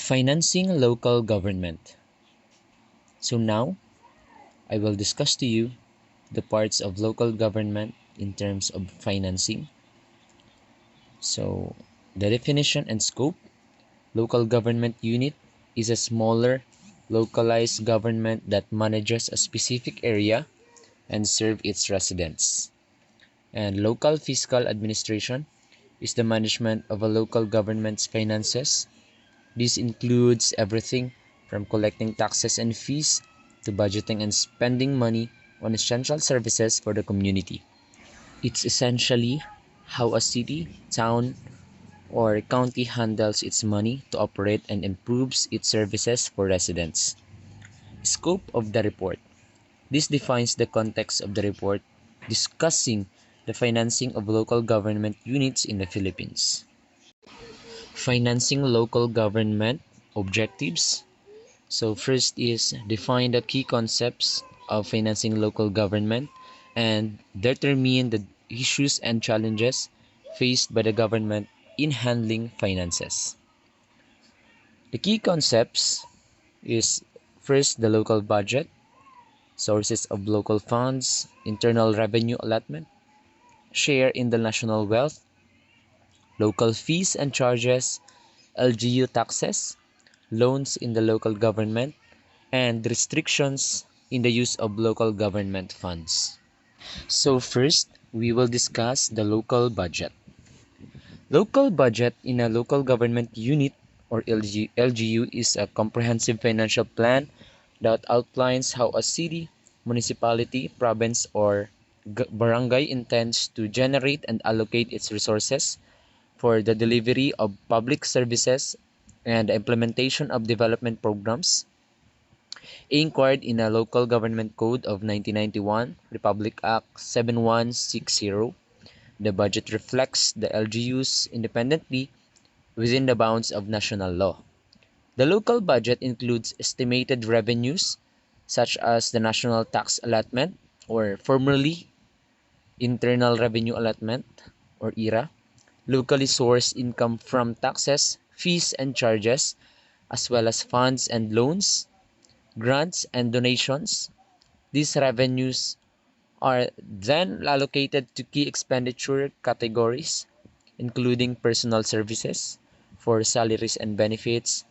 Financing local government. So now, I will discuss to you the parts of local government in terms of financing. So, the definition and scope. Local government unit is a smaller, localized government that manages a specific area and serve its residents. And local fiscal administration is the management of a local government's finances. This includes everything from collecting taxes and fees to budgeting and spending money on essential services for the community. It's essentially how a city, town, or county handles its money to operate and improves its services for residents. Scope of the report. This defines the context of the report discussing the financing of local government units in the Philippines. Financing local government objectives. So first is define the key concepts of financing local government and determine the issues and challenges faced by the government in handling finances. The key concepts is first the local budget, sources of local funds, internal revenue allotment, share in the national wealth, local fees and charges, LGU taxes, loans in the local government, and restrictions in the use of local government funds. So first, we will discuss the local budget. Local budget in a local government unit or LGU is a comprehensive financial plan that outlines how a city, municipality, province, or barangay intends to generate and allocate its resources for the delivery of public services and the implementation of development programs. Inquired in a Local Government Code of 1991, Republic Act 7160, the budget reflects the LGUs independently within the bounds of national law. The local budget includes estimated revenues such as the national tax allotment or formerly internal revenue allotment or IRA, locally sourced income from taxes, fees and charges, as well as funds and loans, grants and donations. These revenues are then allocated to key expenditure categories, including personal services for salaries and benefits,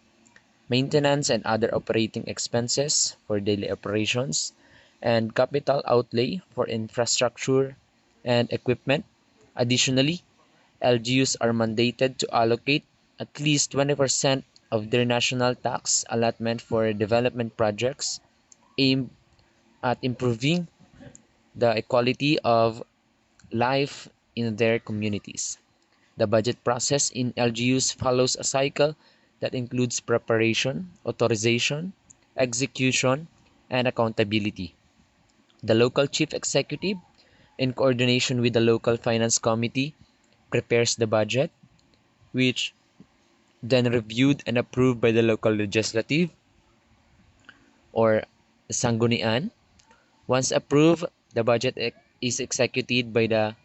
maintenance and other operating expenses for daily operations, and capital outlay for infrastructure and equipment. Additionally, LGUs are mandated to allocate at least 20% of their national tax allotment for development projects aimed at improving the quality of life in their communities. The budget process in LGUs follows a cycle that includes preparation, authorization, execution, and accountability. The local chief executive, in coordination with the local finance committee, prepares the budget, which then reviewed and approved by the local legislative or sanggunian. Once approved, the budget is executed by the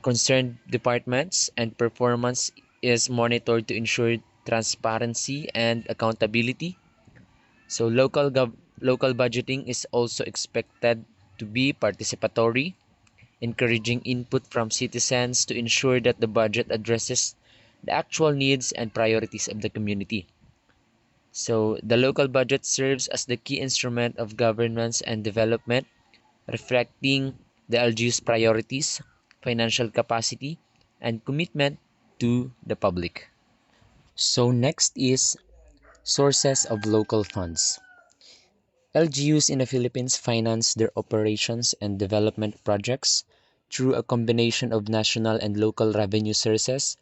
concerned departments and performance is monitored to ensure transparency and accountability. So local budgeting is also expected to be participatory, encouraging input from citizens to ensure that the budget addresses the actual needs and priorities of the community. So the local budget serves as the key instrument of governance and development, reflecting the LGU's priorities, financial capacity, and commitment to the public. So next is sources of local funds. LGUs in the Philippines finance their operations and development projects through a combination of national and local revenue sources.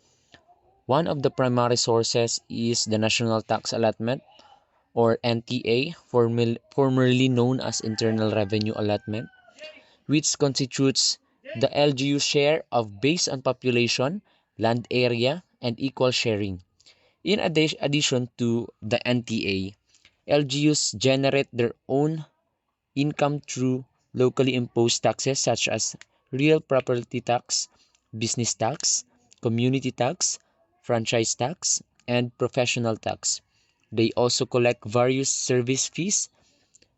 One of the primary sources is the National Tax Allotment or NTA, formerly known as Internal Revenue Allotment, which constitutes the LGU share of based on population, land area, and equal sharing. In addition to the NTA, LGUs generate their own income through locally imposed taxes such as real property tax, business tax, community tax, franchise tax, and professional tax. They also collect various service fees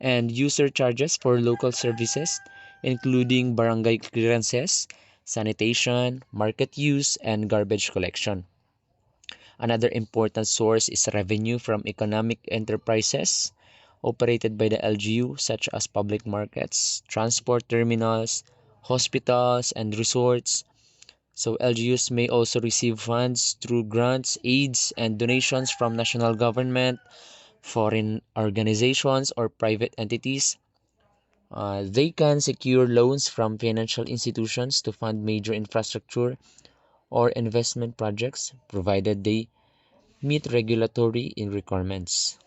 and user charges for local services, including barangay clearances, sanitation, market use, and garbage collection. Another important source is revenue from economic enterprises operated by the LGU, such as public markets, transport terminals, hospitals, and resorts. So LGUs may also receive funds through grants, aids, and donations from national government, foreign organizations, or private entities. They can secure loans from financial institutions to fund major infrastructure or investment projects, provided they meet regulatory requirements.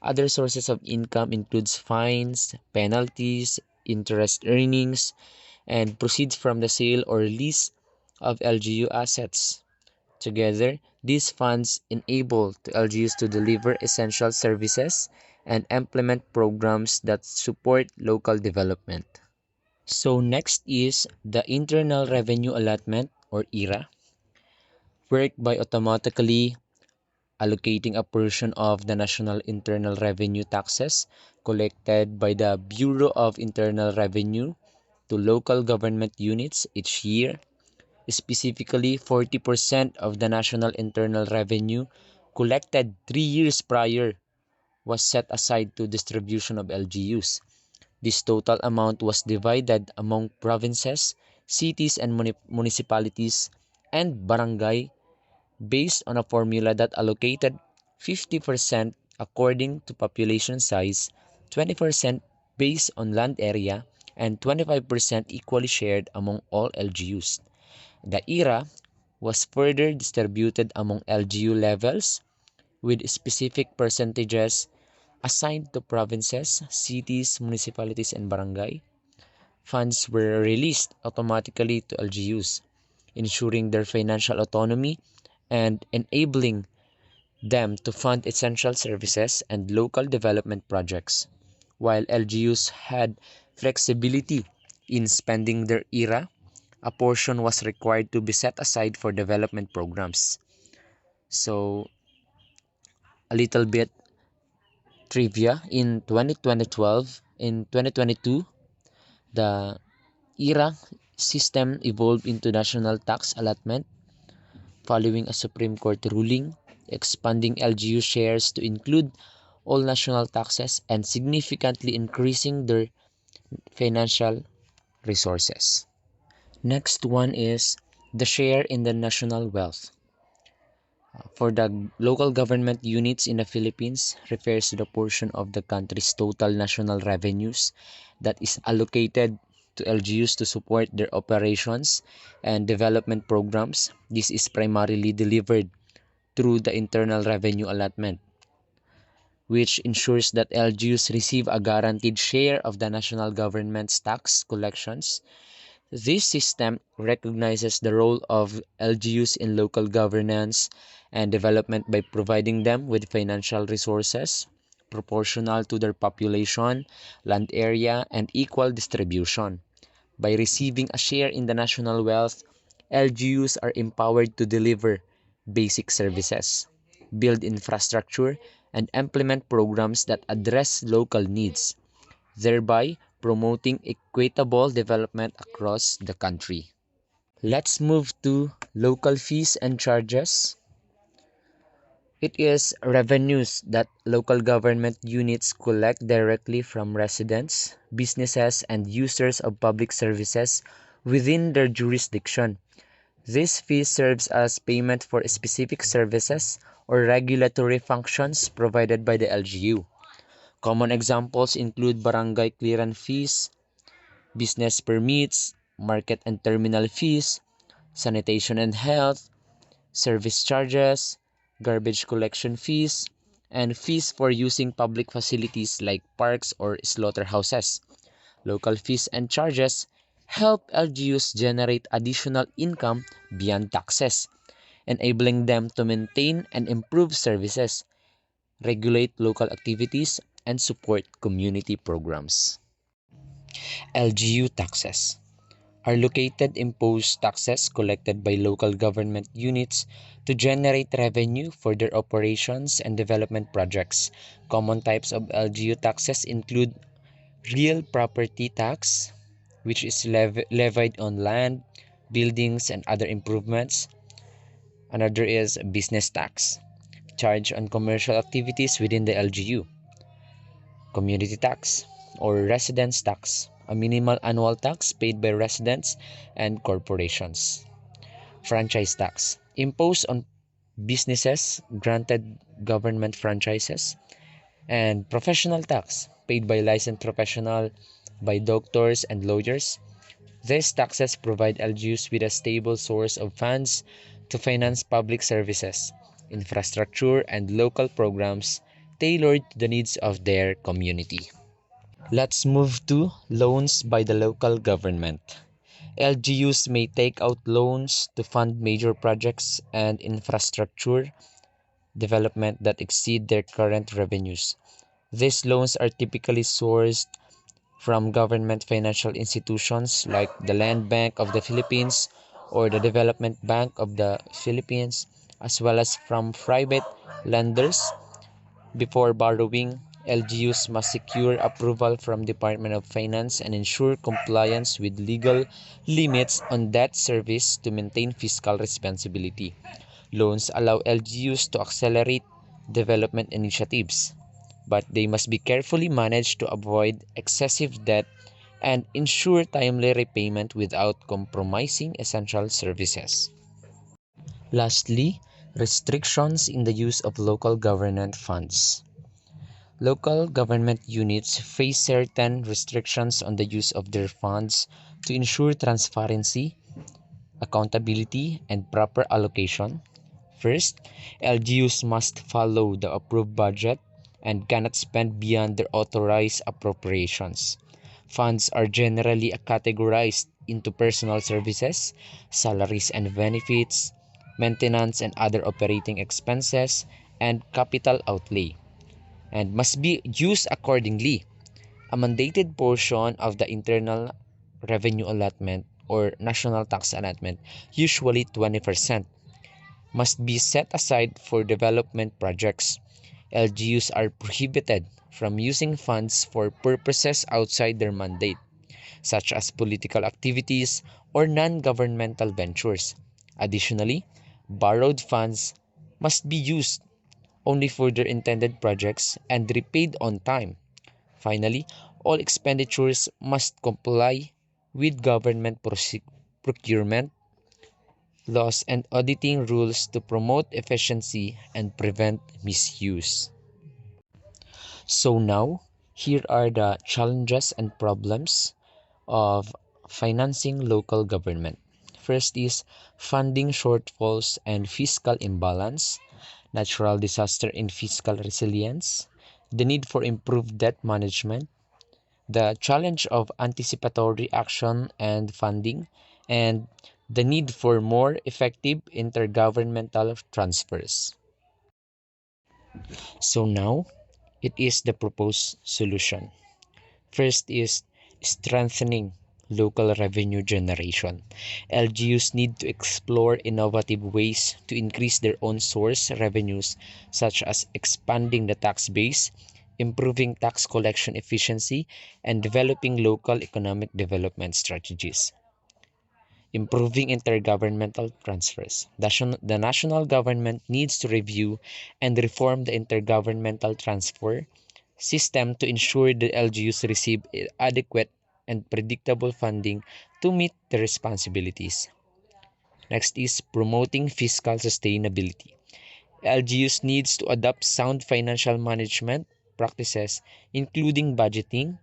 Other sources of income includes fines, penalties, interest earnings, and proceeds from the sale or lease of LGU assets. Together, these funds enable the LGUs to deliver essential services and implement programs that support local development. So next is the Internal Revenue Allotment or IRA, work by automatically allocating a portion of the national internal revenue taxes collected by the Bureau of Internal Revenue to local government units each year. Specifically, 40% of the national internal revenue collected 3 years prior was set aside to distribution of LGUs. This total amount was divided among provinces, cities and municipalities, and barangay based on a formula that allocated 50% according to population size, 20% based on land area, and 25% equally shared among all LGUs. The IRA was further distributed among LGU levels with specific percentages assigned to provinces, cities, municipalities, and barangay. Funds were released automatically to LGUs, ensuring their financial autonomy and enabling them to fund essential services and local development projects. While LGUs had flexibility in spending their IRA, a portion was required to be set aside for development programs. So, a little bit trivia in 2012, in 2022, the IRA system evolved into national tax allotment following a Supreme Court ruling expanding LGU shares to include all national taxes and significantly increasing their financial resources. Next one is the share in the national wealth. For the local government units in the Philippines refers to the portion of the country's total national revenues that is allocated to LGUs to support their operations and development programs. This is primarily delivered through the internal revenue allotment, which ensures that LGUs receive a guaranteed share of the national government's tax collections. This system recognizes the role of LGUs in local governance and development by providing them with financial resources proportional to their population, land area, and equal distribution. By receiving a share in the national wealth, LGUs are empowered to deliver basic services, build infrastructure, and implement programs that address local needs, thereby promoting equitable development across the country. Let's move to local fees and charges. It is revenues that local government units collect directly from residents, businesses, and users of public services within their jurisdiction. This fee serves as payment for specific services or regulatory functions provided by the LGU. Common examples include barangay clearance fees, business permits, market and terminal fees, sanitation and health, service charges, garbage collection fees, and fees for using public facilities like parks or slaughterhouses. Local fees and charges help LGUs generate additional income beyond taxes, enabling them to maintain and improve services, regulate local activities, and support community programs. LGU taxes. are located imposed taxes collected by local government units to generate revenue for their operations and development projects. Common types of LGU taxes include real property tax, which is levied on land, buildings, and other improvements. Another is business tax, charged on commercial activities within the LGU. Community tax or residence tax, a minimal annual tax paid by residents and corporations. Franchise tax, imposed on businesses granted government franchises. And professional tax, paid by licensed professional, by doctors and lawyers. These taxes provide LGUs with a stable source of funds to finance public services, infrastructure, and local programs tailored to the needs of their community. Let's move to loans by the local government. LGUs may take out loans to fund major projects and infrastructure development that exceed their current revenues. These loans are typically sourced from government financial institutions like the Land Bank of the Philippines or the Development Bank of the Philippines, as well as from private lenders. Before borrowing, LGUs must secure approval from Department of Finance and ensure compliance with legal limits on debt service to maintain fiscal responsibility. Loans allow LGUs to accelerate development initiatives, but they must be carefully managed to avoid excessive debt and ensure timely repayment without compromising essential services. Lastly, restrictions in the use of local government funds. Local government units face certain restrictions on the use of their funds to ensure transparency, accountability, and proper allocation. First, LGUs must follow the approved budget and cannot spend beyond their authorized appropriations. Funds are generally categorized into personal services, salaries and benefits, maintenance and other operating expenses, and capital outlay, and must be used accordingly. A mandated portion of the internal revenue allotment or national tax allotment, usually 20%, must be set aside for development projects. LGUs are prohibited from using funds for purposes outside their mandate, such as political activities or non-governmental ventures. Additionally, borrowed funds must be used only for their intended projects and repaid on time. Finally, all expenditures must comply with government procurement laws and auditing rules to promote efficiency and prevent misuse. So now, here are the challenges and problems of financing local government. First is funding shortfalls and fiscal imbalance, natural disaster and fiscal resilience, the need for improved debt management, the challenge of anticipatory action and funding, and the need for more effective intergovernmental transfers. So now, it is the proposed solution. First is strengthening local revenue generation. LGUs need to explore innovative ways to increase their own source revenues, such as expanding the tax base, improving tax collection efficiency, and developing local economic development strategies. Improving intergovernmental transfers. The national government needs to review and reform the intergovernmental transfer system to ensure the LGUs receive adequate and predictable funding to meet their responsibilities. Next is promoting fiscal sustainability. LGUs needs to adopt sound financial management practices, including budgeting,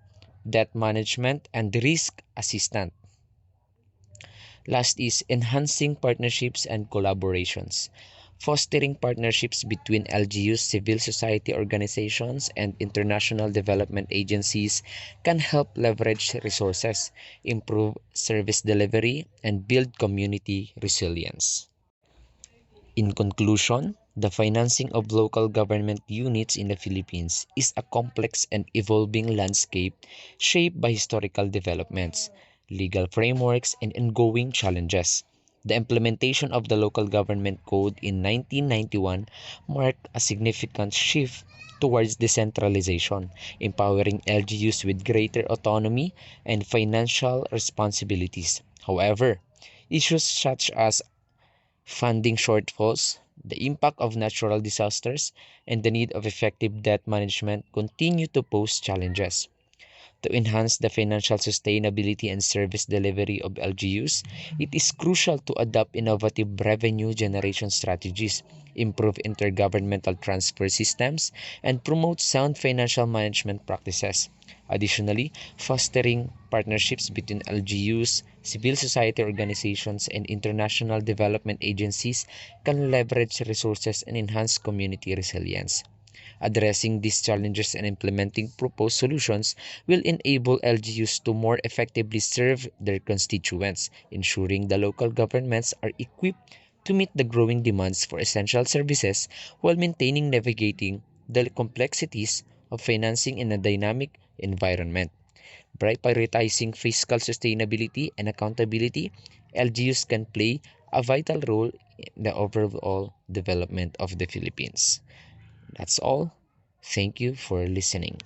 debt management, and risk assistance. Last is enhancing partnerships and collaborations. Fostering partnerships between LGUs, civil society organizations, and international development agencies can help leverage resources, improve service delivery, and build community resilience. In conclusion, the financing of local government units in the Philippines is a complex and evolving landscape shaped by historical developments, legal frameworks, and ongoing challenges. The implementation of the Local Government Code in 1991 marked a significant shift towards decentralization, empowering LGUs with greater autonomy and financial responsibilities. However, issues such as funding shortfalls, the impact of natural disasters, and the need of effective debt management continue to pose challenges. To enhance the financial sustainability and service delivery of LGUs, it is crucial to adopt innovative revenue generation strategies, improve intergovernmental transfer systems, and promote sound financial management practices. Additionally, fostering partnerships between LGUs, civil society organizations, and international development agencies can leverage resources and enhance community resilience. Addressing these challenges and implementing proposed solutions will enable LGUs to more effectively serve their constituents, ensuring the local governments are equipped to meet the growing demands for essential services while maintaining navigating the complexities of financing in a dynamic environment. By prioritizing fiscal sustainability and accountability, LGUs can play a vital role in the overall development of the Philippines. That's all. Thank you for listening.